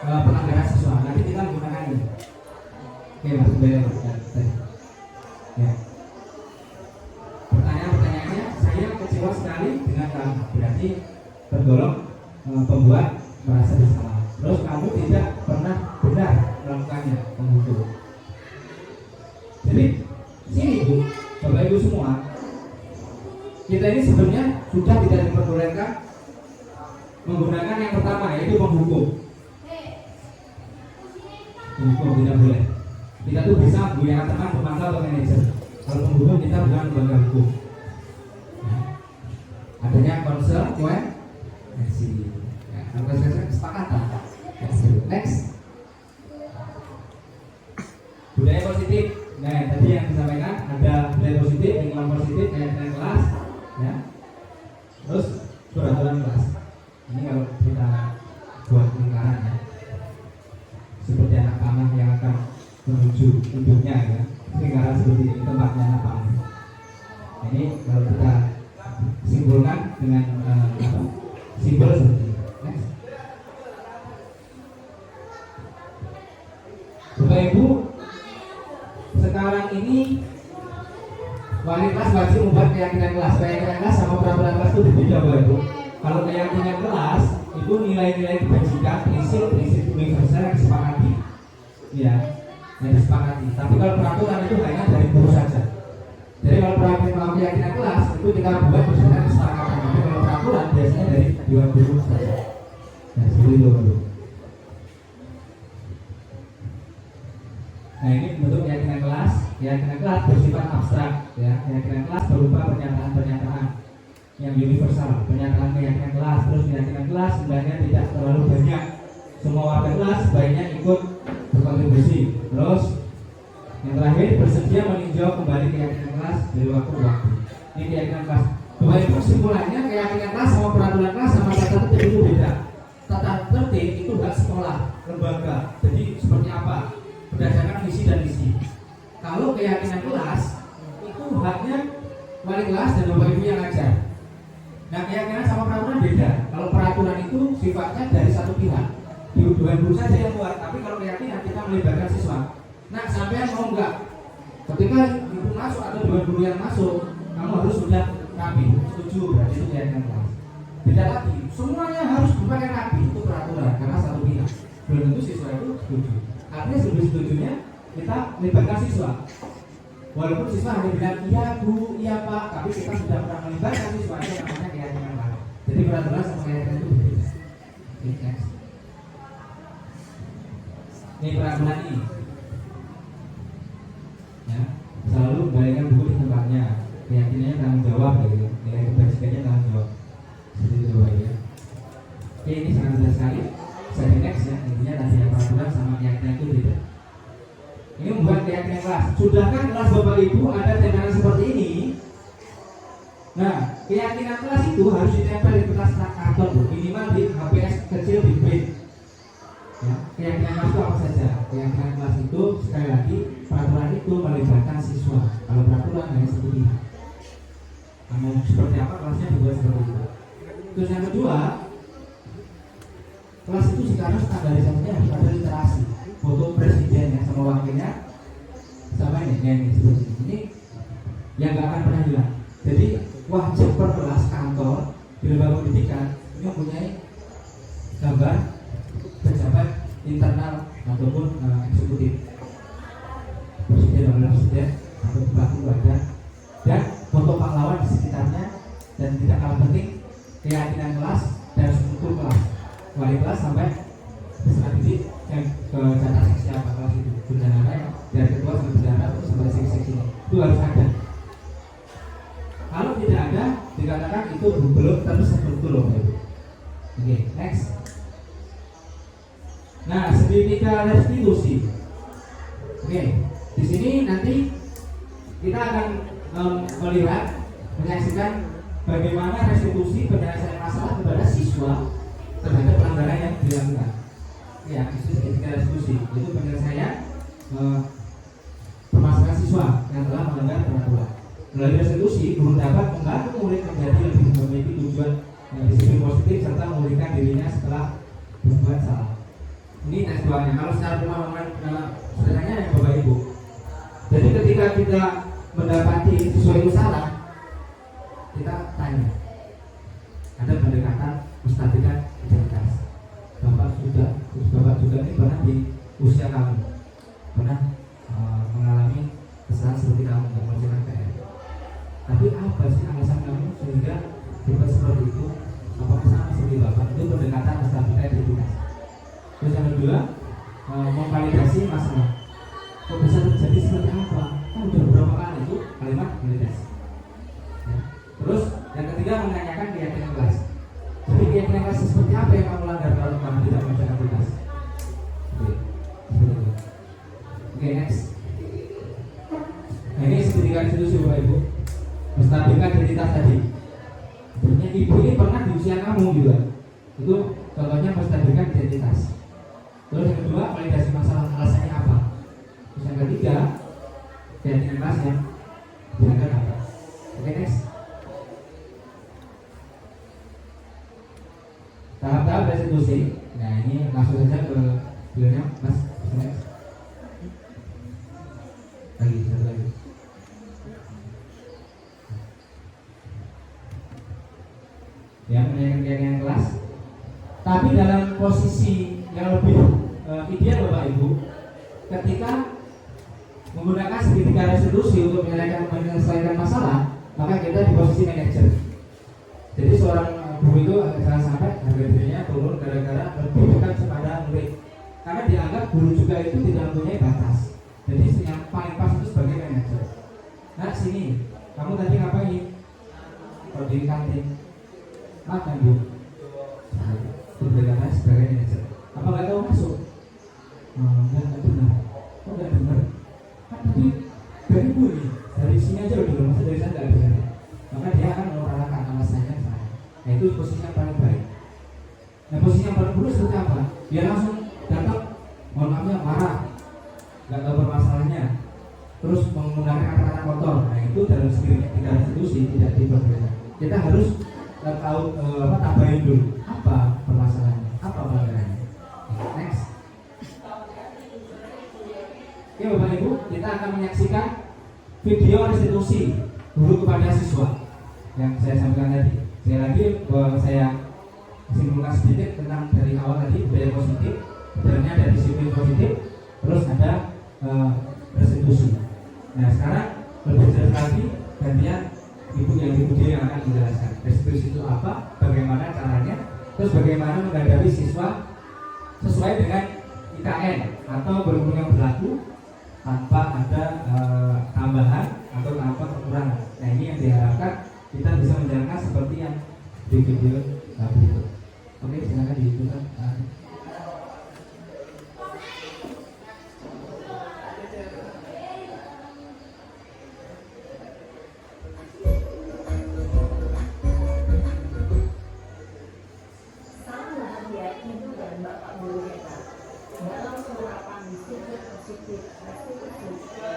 pelanggaran siswa. Nanti kita menggunakan ini. Oke, Mas, ya. Pertanyaannya, saya kecewa sekali dengan kamu. Berarti tergolong pembuat merasa bersalah. Terus kamu tidak pernah benar melakukannya, penghukum. Jadi sini Bu, Bapak Ibu semua, kita ini sebenarnya sudah tidak diperbolehkan menggunakan yang pertama, yaitu penghukum. Penghukum tidak boleh. Kita tuh bisa menggunakan teman, pemantau atau manajer. Kalau penghukum kita bukan lembaga hukum. Nah, adanya konsekuensi. Ya, konsekuensi kesepakatan. Next. Budaya positif. Nah, tadi yang disampaikan ada budaya positif, lingkungan positif, kayak kelas, ya. Terus peraturan kelas. Ini kalau kita buat lingkaran ya, seperti anak panah yang akan menuju hidupnya ya, lingkaran seperti ini tempatnya anak panah. Ini kalau kita simpulkan dengan simbol seperti ini. Next. Bapak Ibu, sekarang ini wali kelas wajib membuat keyakinan kelas. Keyakinan kelas sama peraturan kelas itu berbeda Bapak Ibu. Kalau keyakinan kelas itu nilai-nilai kebajikan, prinsip-prinsip universal yang disepakati, ya, yang disepakati. Tapi kalau peraturan itu hanya dari guru saja. Jadi kalau peraturan keyakinan kelas itu kita buat berdasarkan kesepakatan. Tapi kalau peraturan biasanya dari dua guru saja. Nah, seperti itu Bapak. Nah, ini bentuk keyakinan kelas. Keyakinan kelas bersifat abstrak, ya. Keyakinan kelas berupa pernyataan-pernyataan yang universal, pernyataan keyakinan kelas. Terus keyakinan kelas sebenarnya tidak terlalu banyak. Semua warga kelas sebaiknya ikut berkontribusi. Terus yang terakhir, bersedia meninjau kembali keyakinan kelas dari waktu ke waktu. Ini keyakinan kelas. Bapak Ibu, kesimpulannya keyakinan kelas sama peraturan kelas sama tata tertib itu beda. Tata tertib itu hak sekolah, lembaga. Jadi seperti apa? Berdasarkan visi dan misi. Kalau keyakinan kelas itu haknya wali kelas dan Bapak Ibu yang ngajar. Nah, keyakinan sama peraturan beda. Kalau peraturan itu sifatnya dari satu pihak, dua guru saja yang buat. Tapi kalau keyakinan kita melibatkan siswa. Nah, sampean mau enggak? Ketika ibu masuk atau dua guru yang masuk, kamu harus sudah rapi, setuju, berarti itu keyakinan kelas. Beda lagi, semuanya harus berpakai rapi, itu peraturan karena satu pihak. Belum tentu siswa itu setuju. Artinya sebelum setujunya kita melibatkan siswa. Walaupun siswa hanya bilang iya bu, iya pak, tapi kita sudah pernah melibatkan siswa itu namanya keyakinan pak. Jadi peraturan sama keyakinan itu berbeda. Oke, next. Ini peraturan ini. Ya, selalu kembalikan buku di tempatnya. Keyakinannya tanggung jawab, gitu. Nilai kebajikannya tanggung jawab. Seperti itu Bapak ya. Oke, ini sangat jelas sekali. Saya next ya, intinya tadi peraturan sama keyakinan itu beda. Ini membuat keyakinan kelas. Sudahkah kelas Bapak Ibu ada tembakan seperti ini? Nah, keyakinan kelas itu harus ditempel di kertas karton, minimal di HPS kecil di print. Ya, keyakinan kelas itu apa saja? Keyakinan kelas itu sekali lagi peraturan itu melibatkan siswa. Kalau peraturan hanya satu pihak. Mau seperti apa kelasnya juga seperti itu. Terus yang kedua, kelas itu sekarang standarisasinya harus ada literasi. Foto presiden yang sama wakilnya sama ini seperti ini yang nggak akan pernah hilang. Jadi wajib per kelas kantor di lembaga pendidikan ini mempunyai gambar pejabat internal ataupun eksekutif, presiden, wakil presiden atau bupati ada, dan foto pahlawan di sekitarnya, dan tidak kalah penting keyakinan kelas dan struktur kelas, wali kelas sampai peserta didik yang catat seksi apa kelas itu, bendahara ya, dari ketua sampai bendahara sampai seksi itu harus ada. Kalau tidak ada, dikatakan itu belum terstruktur loh. Oke, next. Nah, segitiga restitusi. Oke, di sini nanti kita akan melihat, menyaksikan bagaimana restitusi penyelesaian masalah kepada siswa terhadap pelanggaran yang dilakukan. Ya, itu segitiga restitusi, itu penyelesaian permasalahan siswa yang telah melanggar peraturan. Melalui restitusi, guru dapat membantu murid menjadi lebih memiliki tujuan disiplin positif serta memulihkan dirinya setelah berbuat salah. Ini tekstualnya. Kalau secara pemahaman sederhananya ya Bapak Ibu. Jadi ketika kita mendapati siswa itu salah, kita tanya. Ada pendekatan menstabilkan identitas. Bapak juga ini pernah di usia kamu pernah mengalami kesalahan seperti kamu nggak mengerjakan PR. Tapi apa sih alasan kamu sehingga berbuat seperti itu? Apakah sama seperti Bapak? Itu pendekatan menstabilkan identitas. Terus yang kedua, memvalidasi masalah. Kok bisa terjadi seperti apa? Kan udah beberapa kali itu kalimat validasi. Ya. Terus yang ketiga, menanyakan keyakinan kelas. Jadi keyakinan kelas seperti apa yang kamu langgar kalau kamu tidak mengerjakan tugas? Oke, seperti itu. Oke, next. Nah, ini segitiga restitusi Bapak Ibu. Menstabilkan identitas tadi. Sebenarnya ibu ini pernah di usia kamu juga. Itu contohnya menstabilkan identitas. Terus yang kedua, validasi masalah, alasannya apa? Terus yang ketiga, keyakinan kelasnya dilanggar apa? Oke, next. Tahap-tahap restitusi. Nah, ini langsung saja ke beliaunya, Mas. Next. Satu lagi. Ya, menanyakan keyakinan kelas. Tapi dalam posisi yang lebih ideal Bapak Ibu, ketika menggunakan segitiga restitusi untuk menyelesaikan masalah, maka kita di posisi manajer. Jadi seorang guru itu jangan sampai harga dirinya turun gara-gara lebih dekat kepada murid, karena dianggap guru juga itu tidak mempunyai batas. Jadi yang paling pas itu sebagai manajer. Nah, sini kamu tadi ngapain? Kalau di kantin makan Bu, berdekat sebagai manajer. Apa nggak tahu masuk? Nggak benar. Kok nggak benar? Kan tadi dari Bu nih, dari sini aja udah masuk, dari sana nggak benar. Maka dia akan mengurangkan alasannya sana. Nah, itu posisi yang paling baik. Nah, posisi yang paling buruk seperti apa? Dia langsung datang, mohon maafnya marah, nggak tahu permasalahannya, terus menggunakan kata-kata kotor. Nah, itu dalam segitiga restitusi tidak diperbolehkan. Kita harus tahu tambahin dulu apa permasalahannya, apa pelanggarannya. Next. Oke Bapak Ibu, kita akan menyaksikan video restitusi guru kepada siswa yang saya sampaikan tadi. Sekali lagi saya simpulkan sedikit tentang dari awal tadi, budaya positif, sebenarnya ada disiplin positif, terus ada restitusi. Nah, sekarang lebih jelas lagi gantian ibu dia yang akan menjelaskan restitusi itu apa, bagaimana caranya, terus bagaimana menghadapi siswa sesuai dengan IKN atau beruang yang berlaku tanpa ada tambahan atau tanpa kekurangan. Nah ini yang diharapkan kita bisa menjalankan seperti yang di video berikut. Oke, silakan diikuti. Salam bahagia Ibu dan Bapak Guru hebat. Dalam penerapan disiplin positif restitusi,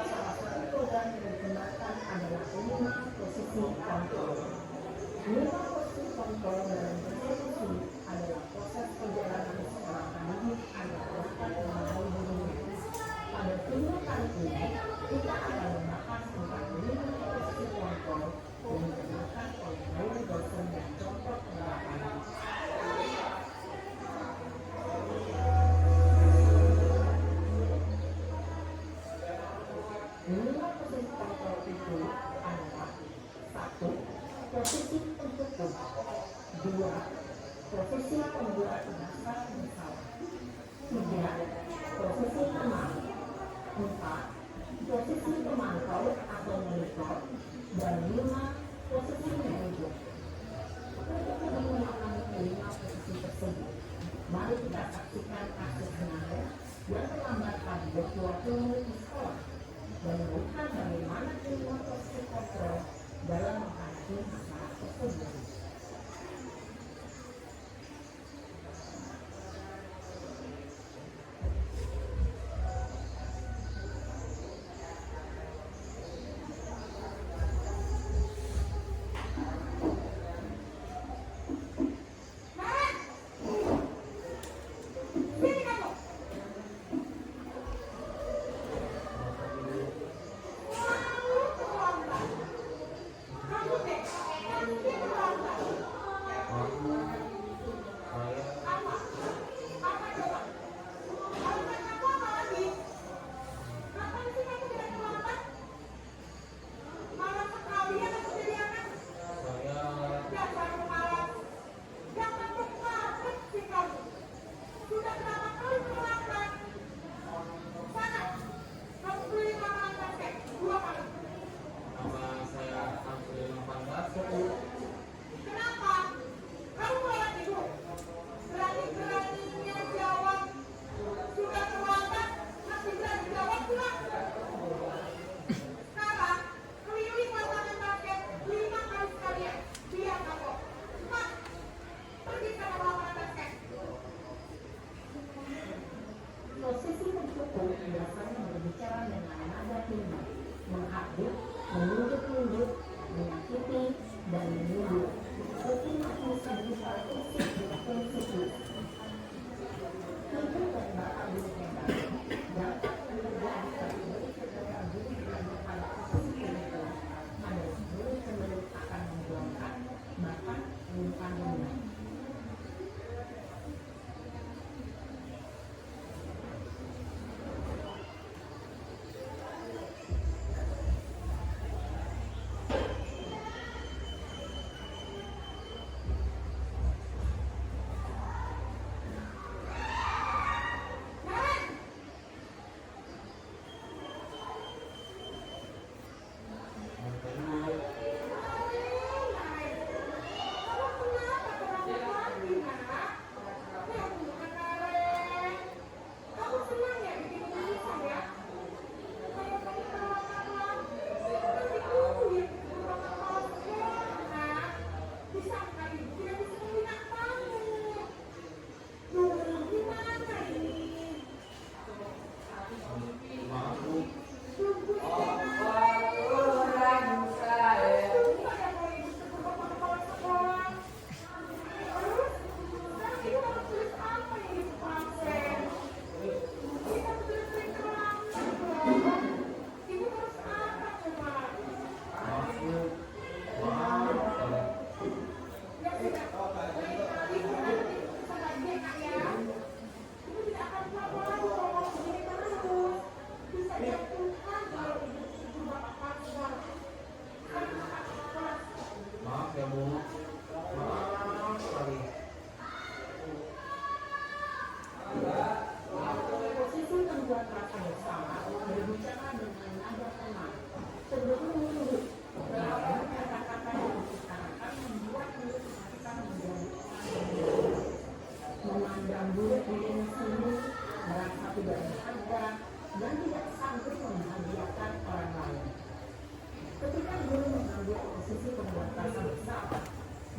salah satu program yang digunakan adalah 5 posisi kontrol. 5 posisi kontrol dalam restitusi adalah proses perjalanan seorang pendidik agar dapat mengenal dirinya. Pada video kali ini, kita akan membahas tentang 5 posisi kontrol yang digunakan oleh guru dosen dan contoh penerapannya. Lima posisi kontrol itu adalah 1. Posisi pentutup. 2. Posisi pembuat dasar bersalah. 3. Posisi tenang. 4. Posisi pemantau atau monitor. Dan 5. Posisi menuju. Untuk menggunakan 5 posisi tersebut, mari kita saksikan kasus senada yang terlambat berkeluar di sekolah dan melihat bagaimana 5 posisi kontrol dalam menghadapi masalah tersebut. Posisi pencukup biasanya berbicara dengan nada tinggi, menghadap, menunjuk-nunjuk, menyakiti, dan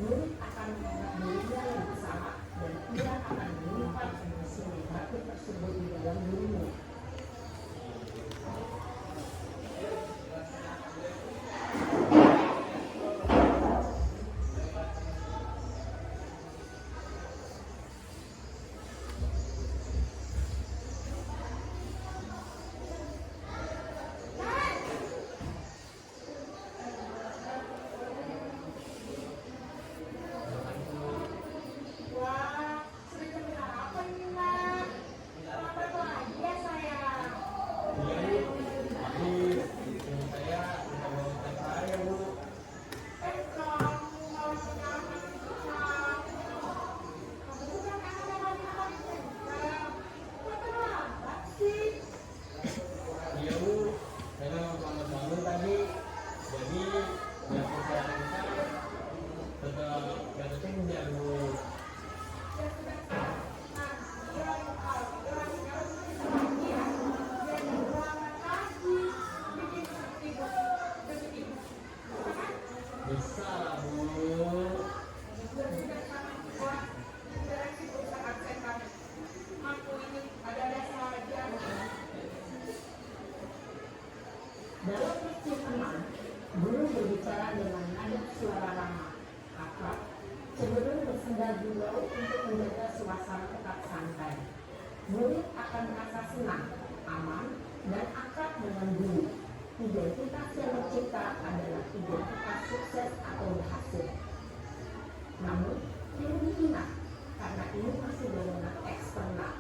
murid akan menganggap dirinya yang salah dan ia akan menyimpan emosi negatif tersebut di dalam dirinya. Wah, sudah sarapan nih, Mbak. Sarapan lagi ya, sayang. Kamu mau sarapan juga? Kamu udah kangen lagi makan rendang. Kok terlambat sih? Iya Bu, saya memang selamat bangun tadi. Jadi yang saya bisa tetap dapetin ya Bu. Ya sudah, sayang. Nah, kirain kalau gelas-gelas itu lagi ya. Biar terlambat lagi. Bikin seperti ibu. Seperti ibu. Bisa kan? Bisa lah Bu. Sudah sangat kuat. Interaksi perusahaan setan. Aku ini ada saja. Dalam prinsip 6, guru berbicara dengan nada suara ramah, akrab, cenderung bersenda gurau untuk menjaga suasana tetap santai. Murid akan merasa senang, aman, dan akrab dengan guru. Identitas yang tercipta adalah identitas sukses atau berhasil. Namun, perlu diingat, karena ini masih benar eksternal,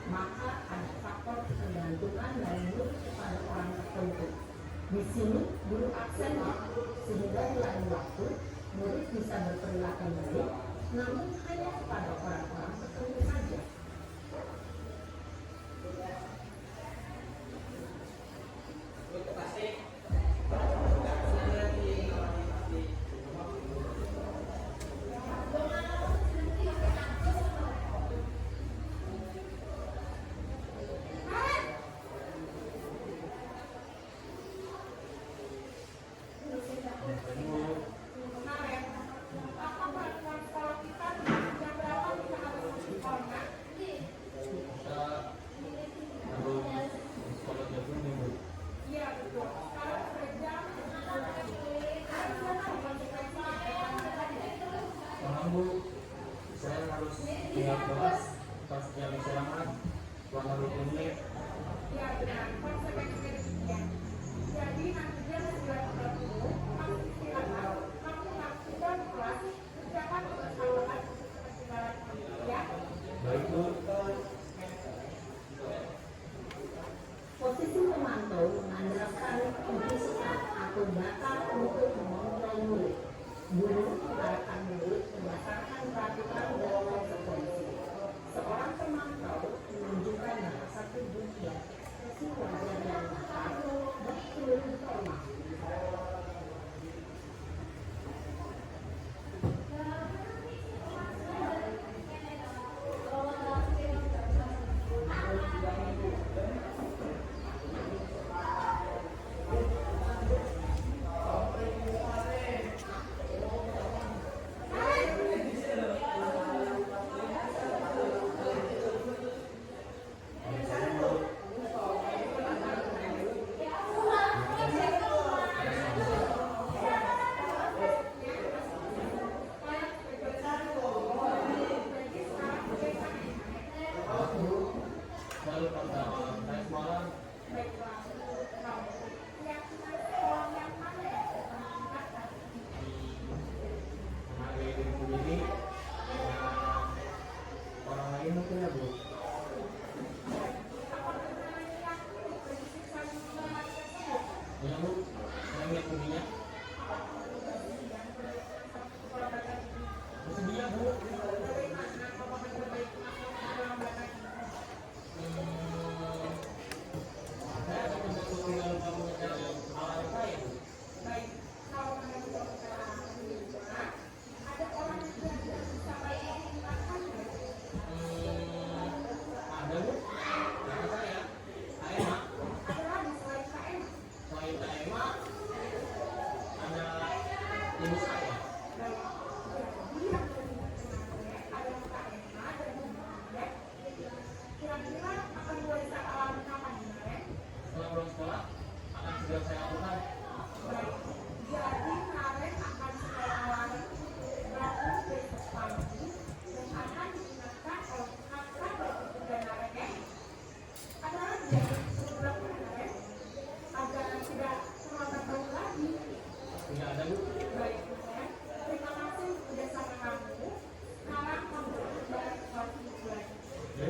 maka ada faktor ketergantungan dari murid kepada orang tertentu. Di sini, guru aksen sehingga di lain waktu, murid bisa berperilaku baik, namun hanya kepada orang-orang tertentu saja. Kemarin, apa peraturan sekolah kita jam berapa kita harus ke sekolah? Kita harus sekolah jam ini Bu. Iya betul. Sekarang sudah jam harus tahu konsekuensinya. Paham Bu, saya harus ingat kelas pas jam istirahat selama 20 menit. Ya benar, konsekuensinya demikian. Jadi nanti jam 9.30 kamu istirahat, kamu lakukan kelas, kerjakan persamaan ketinggalan ya. Baik Bu. Posisi pemantau mengandalkan impulsitas atau data untuk mengontrol murid. Guru mengarahkan murid berdasarkan peraturan dan konsekuensi. Seorang pemantau menunjukkan bahasa tubuh dan ekspresi wajah yang nyata dan seluruh formal.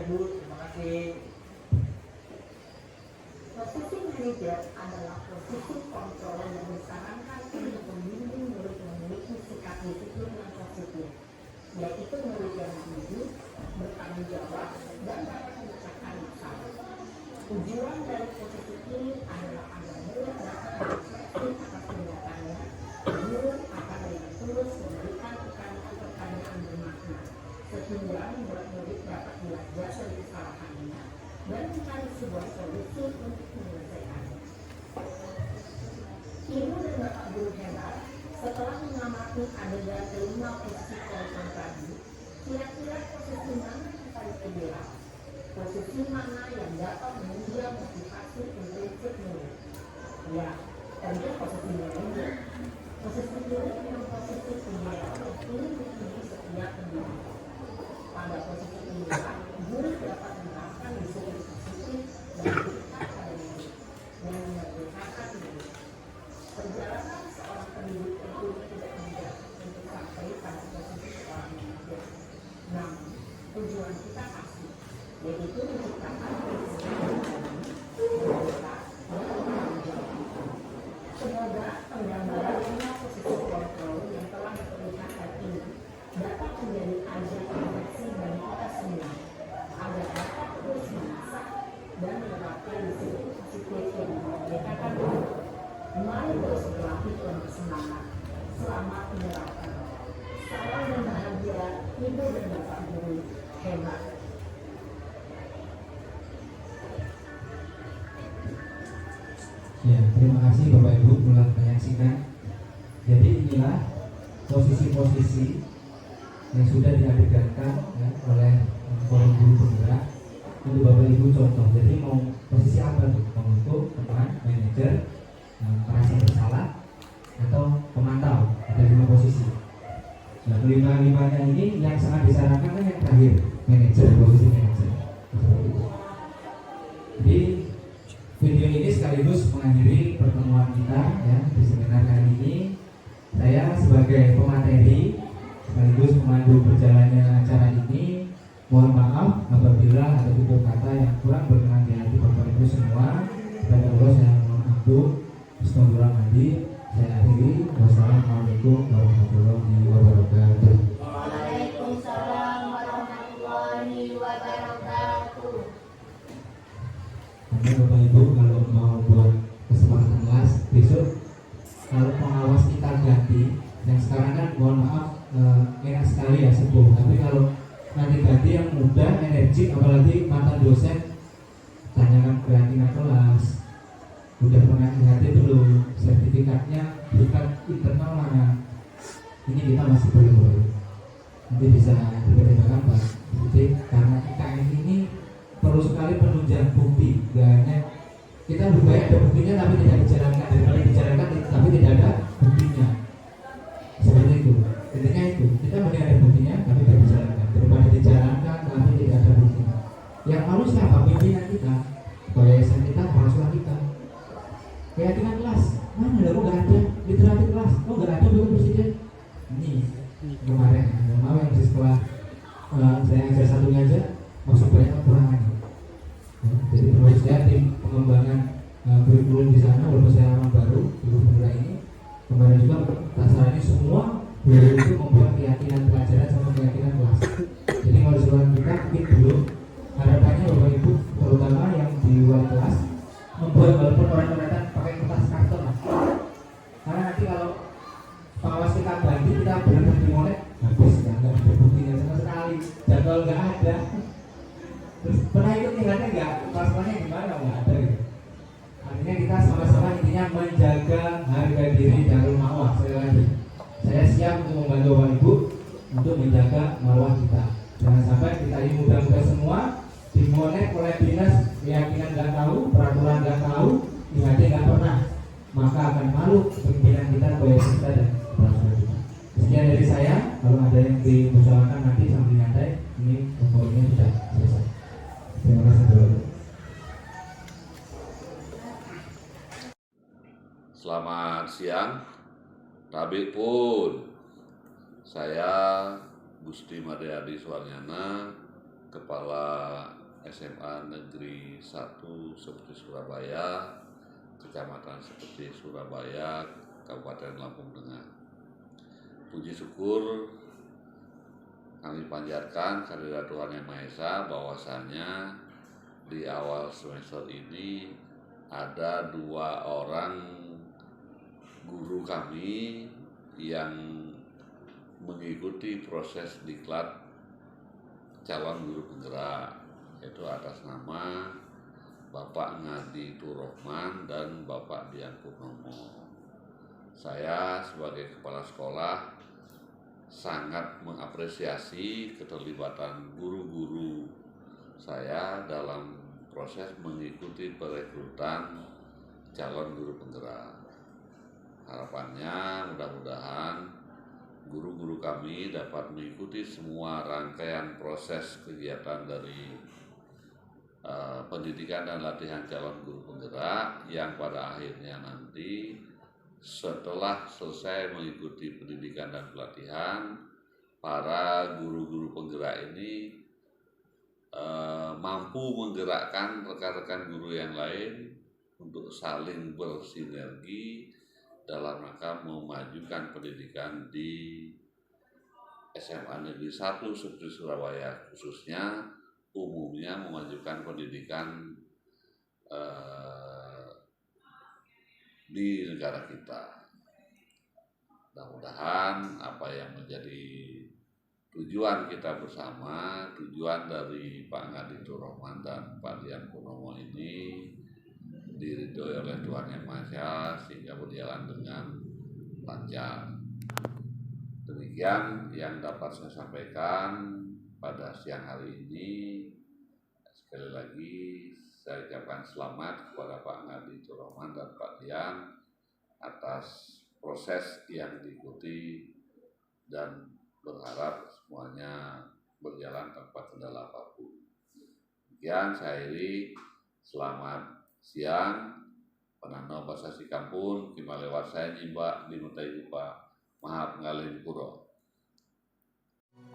Ibu, terima kasih. Posisi manajer adalah posisi kontrol yang disarankan untuk membimbing murid memiliki sikap disiplin yang positif, yaitu murid yang jujur, bertanggung jawab, dan dapat memecahkan masalah. Tujuan dari posisi ini adalah agar murid dapat berefleksi atas tindakannya. Guru akan dengan tulus memberikan pertanyaan bermakna, sehingga membuat murid dapat belajar dari kesalahannya dan mencari sebuah solusi untuk menyelesaikannya. Ibu dan Bapak Guru hebat, setelah mengamati adegan 5 posisi kelompok tadi, kira-kira posisi mana yang paling ideal? Posisi mana yang dapat menunjang motivasi intrinsik murid? Ya, tentu posisi manajer. Posisi murid yang posisi ideal yang ingin diikuti setiap pendidik. Pada posisi inilah, guru dapat menerapkan disiplin positif dan berikan pada murid dan memerdekakan murid. Perjalanan seorang pendidik tentunya tidak mudah untuk sampai pada posisi seorang manajer. Namun, tujuan kita pasti, yaitu menciptakan prinsip yang merdeka dan bertanggung jawab. Semoga penggambaran 5 posisi kontrol yang telah diperlihatkan ini dapat menjadi ajang refleksi bagi kita semua, agar dapat terus mengasah dan menerapkan disiplin positif yang memerdekakan diri. Mari terus berlatih dan bersemangat. Selamat menerapkan. Salam dan bahagia, Ibu dan Bapak Guru hebat. Ya, terima kasih Bapak Ibu telah menyaksikan. Jadi inilah posisi-posisi yang sudah diadegankan ya, oleh forum guru penggerak untuk Bapak Ibu contoh. Jadi mau posisi apa tuh? Pembentuk, teman, manajer, merasa bersalah, atau pemantau. Ada 5 posisi. Nah, kelima-limanya ini yang sangat disarankan kan yang terakhir, manajer, posisi manajer. Jadi video ini sekaligus mengakhiri pertemuan kita ya di seminar kali ini. Saya sebagai pemateri sekaligus pemandu berjalannya acara ini, mohon maaf apabila ada tutur kata yang kurang berkenan di hati Bapak Ibu semua. Kepada Allah saya mohon ampun. Bismillahirrahmanirrahim. Saya akhiri. Wassalamualaikum warahmatullahi wabarakatuh. Waalaikumsalam warahmatullahi wabarakatuh. Nanti Bapak Ibu kalau mau buat kesempatan kelas besok, kalau pengawas kita ganti, yang sekarang kan mohon maaf enak sekali ya sepuh, tapi kalau nanti ganti yang muda, energi, apalagi mantan dosen, tanyakan keyakinan kelas, udah pernah ganti belum, sertifikatnya bukan internal mana, ini kita masih belum, nanti bisa dipertimbangkan Pak. Jadi karena IKN ini perlu sekali penunjang bukti, gak hanya kita berbayar ada buktinya tapi tidak dijalankan, daripada dijalankan tapi tidak ada buktinya, seperti itu. Intinya itu, kita mending ada buktinya tapi tidak dijalankan, daripada dijalankan tapi tidak ada buktinya. Yang malu siapa? Pimpinan kita, yayasan kita, mahasiswa kita. Keyakinan kelas, mana ada? Kok gak ada? Literasi kelas, kok gak ada Bapak Presiden? Ini kemarin, mau yang di sekolah saya ngajar satunya aja masuk banyak kekurangan. Jadi menurut saya tim pengembangan kurikulum di sana, walaupun saya orang baru di Bunda ini, kemarin juga dasarnya semua guru itu membuat keyakinan pelajaran sama keyakinan kelas. Jadi kalau sekolah kita mungkin belum, harapannya Bapak Ibu terutama yang di luar kelas membuat walaupun orang kelihatan pakai kertas karton lah. Karena nanti kalau pengawas kita ganti kita benar-benar dimulai habis nggak ada buktinya sama sekali, jadwal nggak ada. Terus pernah ikut tinggalnya nggak? Kelas-kelasnya gimana? Nggak ada gitu. Artinya kita sama-sama intinya menjaga harga diri Darul Ma'wah. Sekali lagi, saya siap untuk membantu Bapak Ibu untuk menjaga marwah kita. Jangan sampai kita ini muda-muda semua dimonek oleh dinas, keyakinan nggak tahu, peraturan nggak tahu, IHD nggak pernah, maka akan malu pimpinan kita, koalisi kita dan peraturan kita. Sekian dari saya. Kalau ada yang dimusyawarahkan nanti sambil nyantai, ini poinnya sudah selesai. Terima kasih dulu. Selamat siang, Tabik pun. Saya Gusti Mariadi Suwarnyana Kepala SMA Negeri 1 seperti Surabaya, kecamatan seperti Surabaya, Kabupaten Lampung Tengah. Puji syukur kami panjatkan kehadirat Tuhan Yang Maha Esa bahwasanya di awal semester ini ada 2 orang guru kami yang mengikuti proses diklat calon guru penggerak, yaitu atas nama Bapak Ngadi Turohman dan Bapak Dian Purnomo. Saya sebagai kepala sekolah sangat mengapresiasi keterlibatan guru-guru saya dalam proses mengikuti perekrutan calon guru penggerak. Harapannya mudah-mudahan guru-guru kami dapat mengikuti semua rangkaian proses kegiatan dari pendidikan dan latihan calon guru penggerak yang pada akhirnya nanti setelah selesai mengikuti pendidikan dan pelatihan, para guru-guru penggerak ini mampu menggerakkan rekan-rekan guru yang lain untuk saling bersinergi dalam rangka memajukan pendidikan di SMA Negeri 1 seperti Surabaya, khususnya umumnya memajukan pendidikan di negara kita. Mudah-mudahan apa yang menjadi tujuan kita bersama, tujuan dari Pak Ngadi Turohman dan Pak Dian Purnomo ini diridhoi oleh Tuhan Yang Maha Esa sehingga berjalan dengan lancar. Demikian yang dapat saya sampaikan pada siang hari ini. Sekali lagi saya ucapkan selamat kepada Pak Ngadi Turohman dan Pak Dian atas proses yang diikuti dan berharap semuanya berjalan tanpa kendala apapun. Demikian saya akhiri. Selamat siang, penanda bahasa Sikampun, kima lewat saya nyimba di mutai lupa, maaf ngalih puro.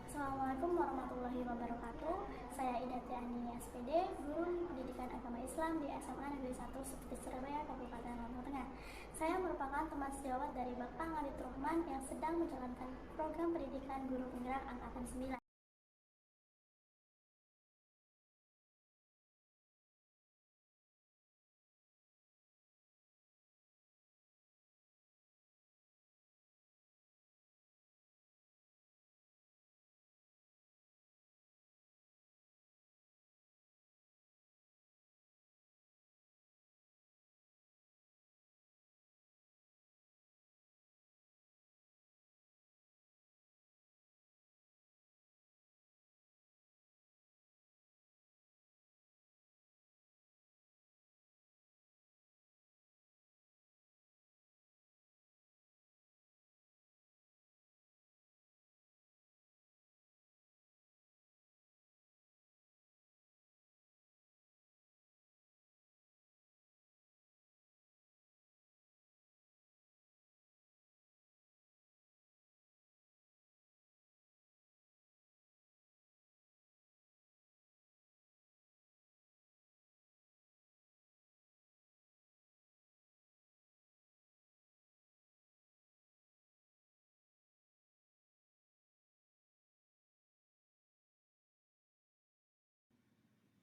Assalamualaikum warahmatullahi wabarakatuh. Saya Idati Ani SPD, guru pendidikan agama Islam di SMA Negeri 1 seperti Surabaya, Kabupaten Lampung Tengah. Saya merupakan teman sejawat dari Bapak Ngadi Turohman yang sedang menjalankan program pendidikan guru penggerak angkatan 9.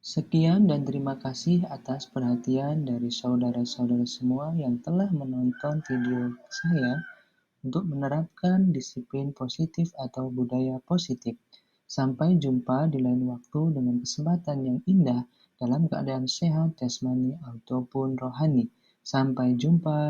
Sekian dan terima kasih atas perhatian dari saudara-saudara semua yang telah menonton video saya untuk menerapkan disiplin positif atau budaya positif. Sampai jumpa di lain waktu dengan kesempatan yang indah dalam keadaan sehat jasmani ataupun rohani. Sampai jumpa.